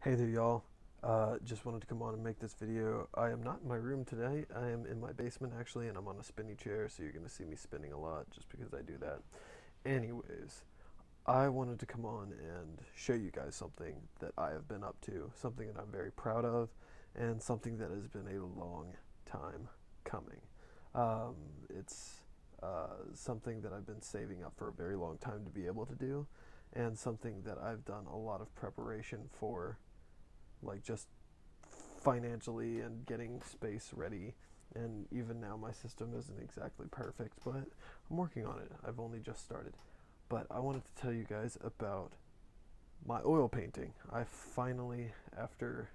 Hey there, y'all. Just wanted to come on and make this video. I am not in my room today. I am in my basement, actually, and I'm on a spinny chair, so you're going to see me spinning a lot just because I do that. Anyways, I wanted to come on and show you guys something that I have been up to, something that I'm very proud of, and something that has been a long time coming. It's something that I've been saving up for a very long time to be able to do, and something that I've done a lot of preparation for, like just financially and getting space ready. And even now, my system isn't exactly perfect, but I'm working on it. I've only just started. But I wanted to tell you guys about my oil painting. I finally, after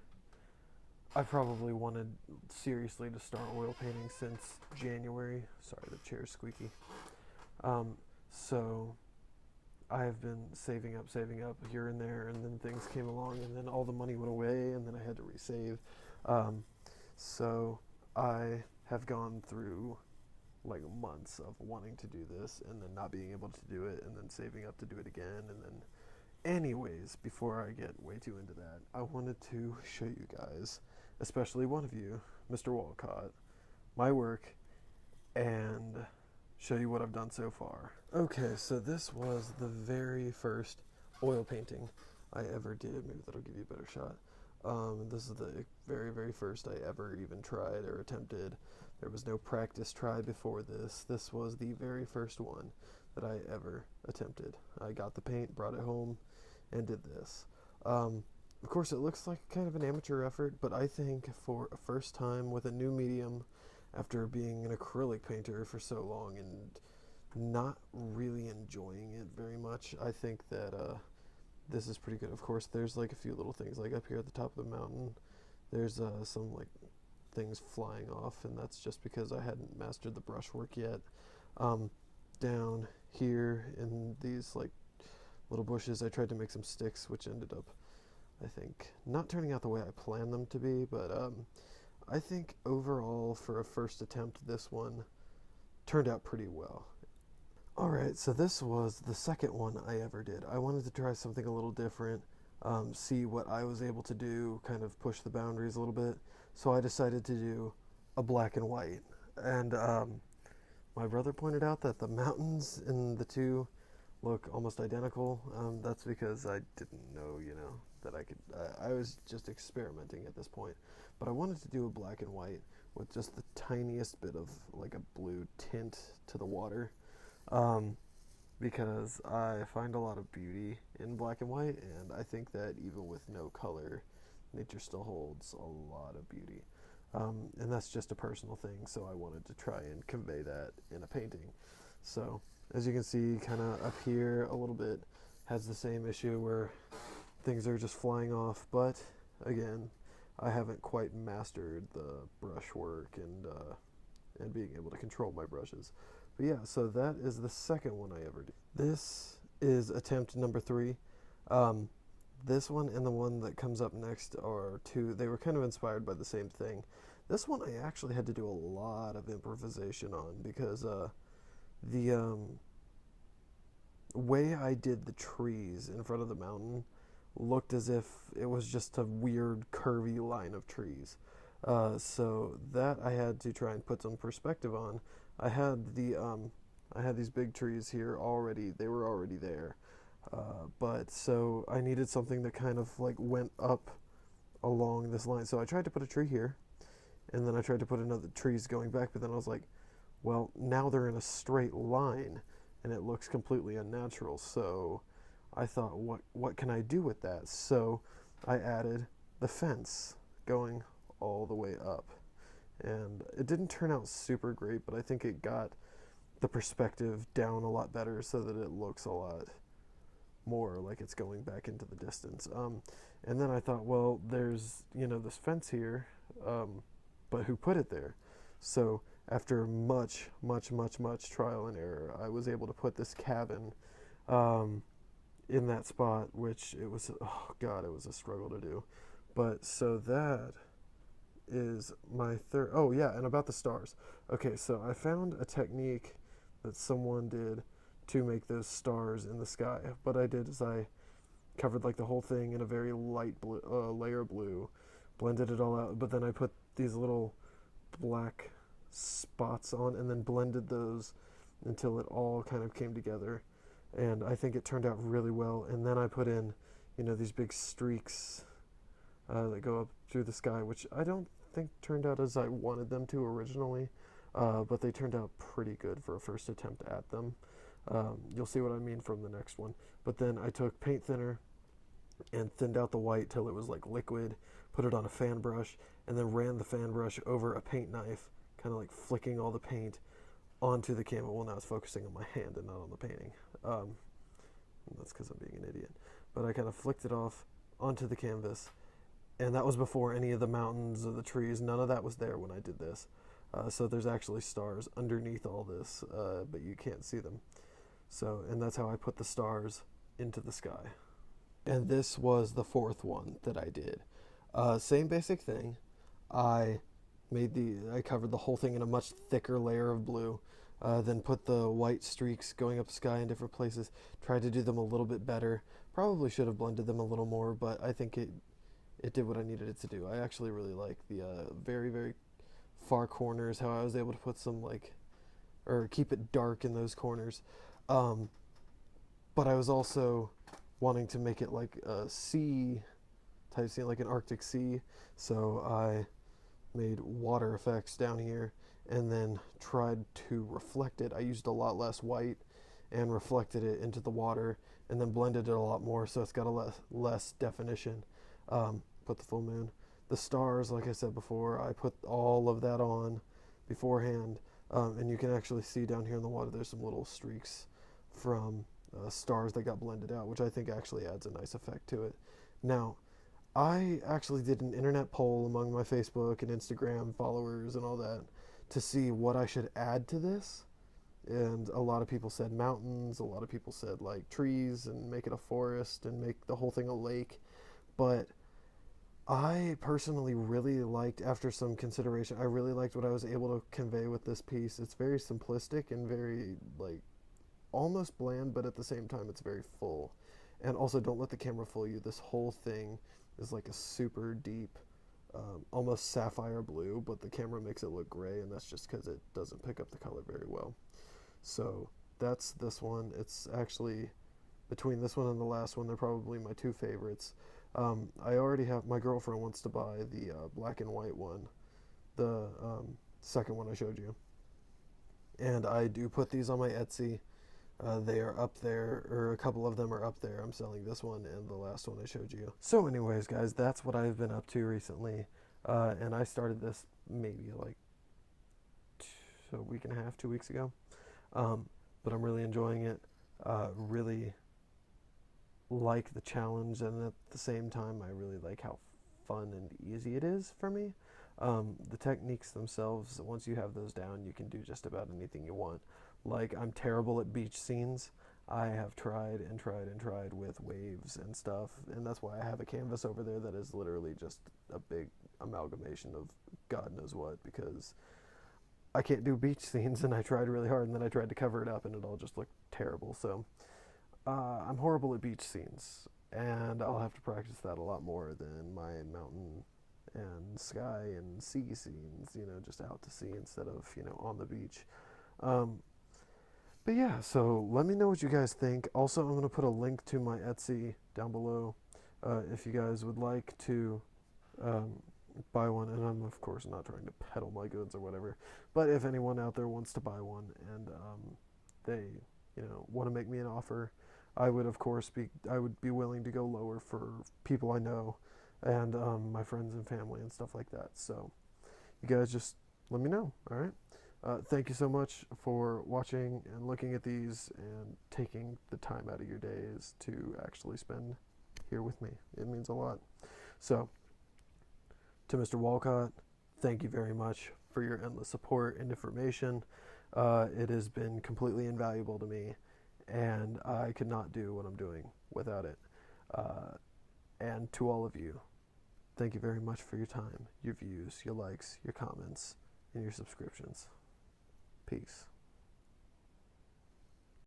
I probably wanted seriously to start oil painting since January. Sorry, the chair's squeaky. Um, so I have been saving up here and there, and then things came along, and then all the money went away, and then I had to resave. Um, so I have gone through like months of wanting to do this, and then not being able to do it, and then saving up to do it again, and then. Anyways, before I get way too into that, I wanted to show you guys, especially one of you, Mr. Walcott, my work and show you what I've done so far. Okay, so this was the very first oil painting I ever did. Maybe that'll give you a better shot. This is the very first I ever even tried or attempted. There was no practice try before this. This was the very first one that I ever attempted. I got the paint, brought it home, and did this. Of course, it looks like kind of an amateur effort, but I think for a first time with a new medium, after being an acrylic painter for so long and not really enjoying it very much, I think that this is pretty good. Of course, there's like a few little things, like up here at the top of the mountain, there's some like things flying off, and that's just because I hadn't mastered the brushwork yet. Down here in these like little bushes, I tried to make some sticks, which ended up, I think, not turning out the way I planned them to be, but I think overall for a first attempt, this one turned out pretty well. Alright, so this was the second one I ever did. I wanted to try something a little different, see what I was able to do, kind of push the boundaries a little bit. So I decided to do a black and white. And my brother pointed out that the mountains in the two look almost identical. That's because I didn't know, that I could. I was just experimenting at this point. But I wanted to do a black and white with just the tiniest bit of like a blue tint to the water. Um, because I find a lot of beauty in black and white, and I think that even with no color, nature still holds a lot of beauty. And that's just a personal thing, so I wanted to try and convey that in a painting. So, as you can see, kind of up here a little bit has the same issue where things are just flying off, but again, I haven't quite mastered the brushwork and being able to control my brushes. But yeah, so that is the second one I ever did. This is attempt number 3. Um, this one and the one that comes up next are two. They were kind of inspired by the same thing. This one I actually had to do a lot of improvisation on because the way I did the trees in front of the mountain looked as if it was just a weird curvy line of trees. So that I had to try and put some perspective on. I had these big trees here already. They were already there. But so I needed something that kind of like went up along this line. So I tried to put a tree here, and then I tried to put another trees going back, but then I was like, well, now they're in a straight line, and it looks completely unnatural. So I thought, what can I do with that? So I added the fence going all the way up. And it didn't turn out super great, but I think it got the perspective down a lot better so that it looks a lot more like it's going back into the distance. And then I thought, well, there's, this fence here, but who put it there? So after much trial and error, I was able to put this cabin in that spot, which it was, oh God, it was a struggle to do. But so that is my third. Oh yeah, and about the stars. Okay, so I found a technique that someone did to make those stars in the sky. What I did is I covered like the whole thing in a very light blue, layer of blue, blended it all out, but then I put these little black spots on and then blended those until it all kind of came together, and I think it turned out really well. And then I put in, these big streaks that go up through the sky, which I don't think turned out as I wanted them to originally, but they turned out pretty good for a first attempt at them. You'll see what I mean from the next one. But then I took paint thinner and thinned out the white till it was like liquid, put it on a fan brush, and then ran the fan brush over a paint knife, kind of like flicking all the paint onto the canvas. Well, now it's focusing on my hand and not on the painting. That's because I'm being an idiot. But I kind of flicked it off onto the canvas, and that was before any of the mountains or the trees. None of that was there when I did this. So there's actually stars underneath all this, but you can't see them. So, and that's how I put the stars into the sky. And this was the fourth one that I did. Same basic thing. I covered the whole thing in a much thicker layer of blue, then put the white streaks going up the sky in different places, tried to do them a little bit better. Probably should have blended them a little more, but I think it did what I needed it to do. I actually really like the very, very far corners, how I was able to put some or keep it dark in those corners. But I was also wanting to make it like a sea type scene, like an Arctic sea. So I made water effects down here and then tried to reflect it. I used a lot less white and reflected it into the water and then blended it a lot more so it's got a less definition. Put the full moon. The stars, like I said before, I put all of that on beforehand. And you can actually see down here in the water there's some little streaks from stars that got blended out, which I think actually adds a nice effect to it. Now, I actually did an internet poll among my Facebook and Instagram followers and all that to see what I should add to this. And a lot of people said mountains, a lot of people said like trees and make it a forest and make the whole thing a lake. But I personally really liked, after some consideration, I really liked what I was able to convey with this piece. It's very simplistic and very almost bland, but at the same time it's very full. And also, don't let the camera fool you. This whole thing is like a super deep, almost sapphire blue, but the camera makes it look gray, and that's just because it doesn't pick up the color very well. So that's this one. It's actually, between this one and the last one, they're probably my two favorites. I already have, my girlfriend wants to buy the black and white one, the second one I showed you. And I do put these on my Etsy. They are up there, or a couple of them are up there. I'm selling this one and the last one I showed you. So anyways, guys, that's what I've been up to recently. And I started this maybe like a week and a half, 2 weeks ago. But I'm really enjoying it. Really like the challenge, and at the same time I really like how fun and easy it is for me. The techniques themselves, once you have those down, you can do just about anything you want. Like, I'm terrible at beach scenes. I have tried and tried and tried with waves and stuff, and that's why I have a canvas over there that is literally just a big amalgamation of God knows what, because I can't do beach scenes, and I tried really hard, and then I tried to cover it up, and it all just looked terrible. So I'm horrible at beach scenes, and I'll have to practice that a lot more than my mountain and sky and sea scenes, just out to sea instead of, on the beach. But yeah, so let me know what you guys think. Also, I'm going to put a link to my Etsy down below if you guys would like to buy one. And I'm, of course, not trying to peddle my goods or whatever. But if anyone out there wants to buy one and they, want to make me an offer, I would, of course, be willing to go lower for people I know and my friends and family and stuff like that. So you guys just let me know, all right? Thank you so much for watching and looking at these and taking the time out of your days to actually spend here with me. It means a lot. So, to Mr. Walcott, thank you very much for your endless support and information. It has been completely invaluable to me, and I could not do what I'm doing without it. And to all of you, thank you very much for your time, your views, your likes, your comments, and your subscriptions. Peace.